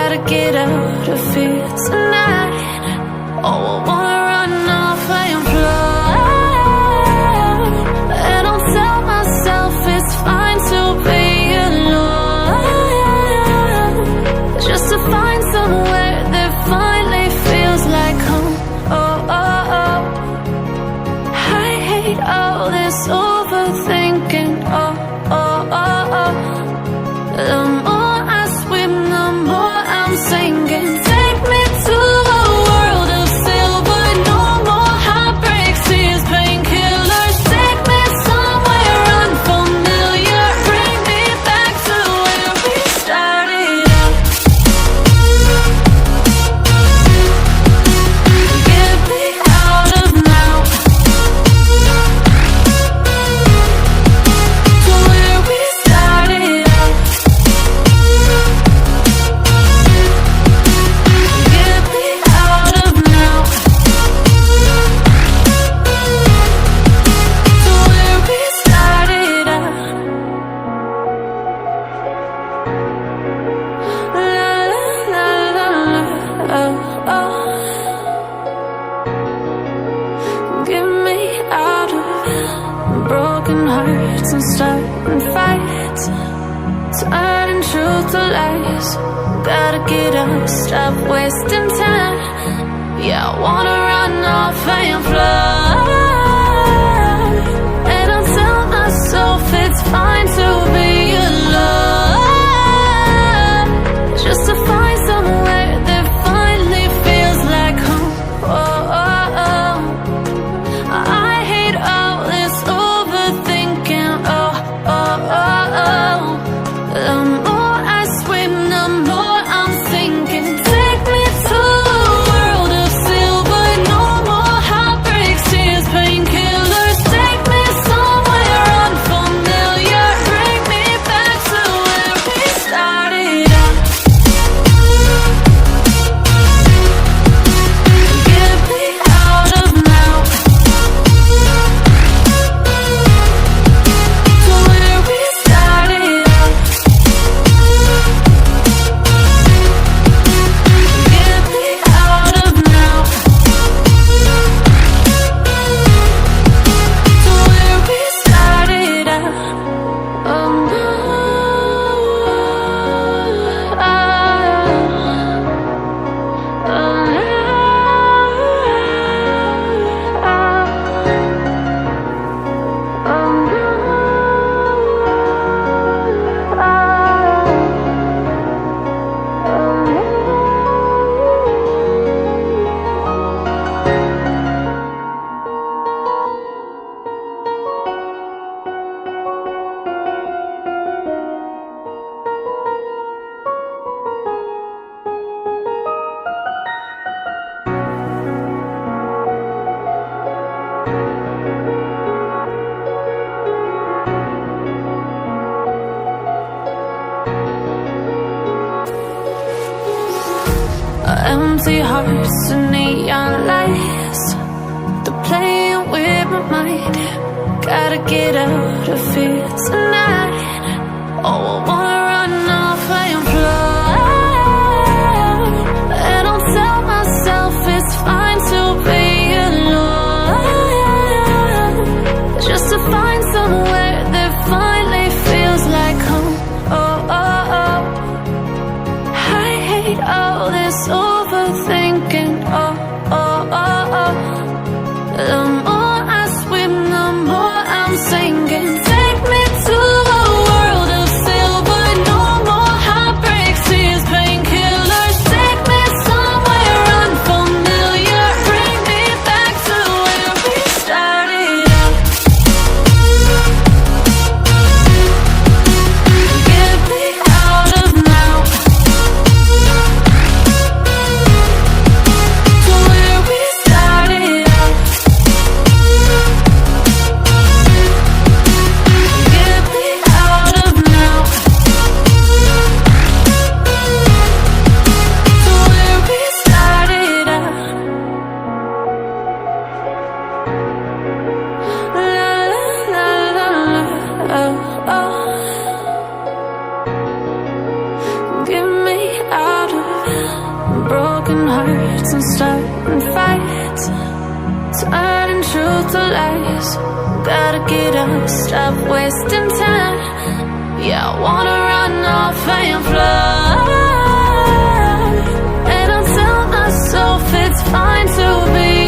Gotta get out of here tonight. Oh, I wanna run off and fly. And I'll tell myself it's fine to be alone, just to find somewhere that finally feels like home. Oh, oh, oh. I hate all this overthinking. Oh, oh, oh, oh. The more I swim, the more I'm sinking. Take me to a world of silver. No more heartbreaks, tears, painkillers. Take me somewhere unfamiliar. Bring me back to where we started out. Get me out of now, to where we started out. Get me out of now, to where we started out. La la la la, oh, oh. Get me out of broken hearts and starting fights, turning truth to lies. Gotta get up, stop wasting time. Yeah, I wanna run off and fly. And I'll tell myself it's fine to be alone, just to find somewhere that finally feels like home. Oh, oh, oh. I hate all this overthinking. Oh, oh, oh, oh. The more I swim, the more I'm sinking. Take me to a world of silver. No more heartbreaks, tears, painkillers. Take me somewhere unfamiliar. Bring me back to where we started out. Get me out of now, to where we started out. Get me out of now, to where we started out. Oh no, oh, empty hearts and neon lights, they're playing with my mind. Gotta get out of here tonight. Oh, I wanna run off and fly. And I'll tell myself it's fine to be alone, just to find somewhere that finally feels like home. Oh, oh, oh. I hate all this overthinking. Oh, oh, oh, oh. The more I swim, the more I'm sinking. Take me to to last. Gotta get up, stop wasting time. Yeah, I wanna run off and fly. And I'll tell myself it's fine to be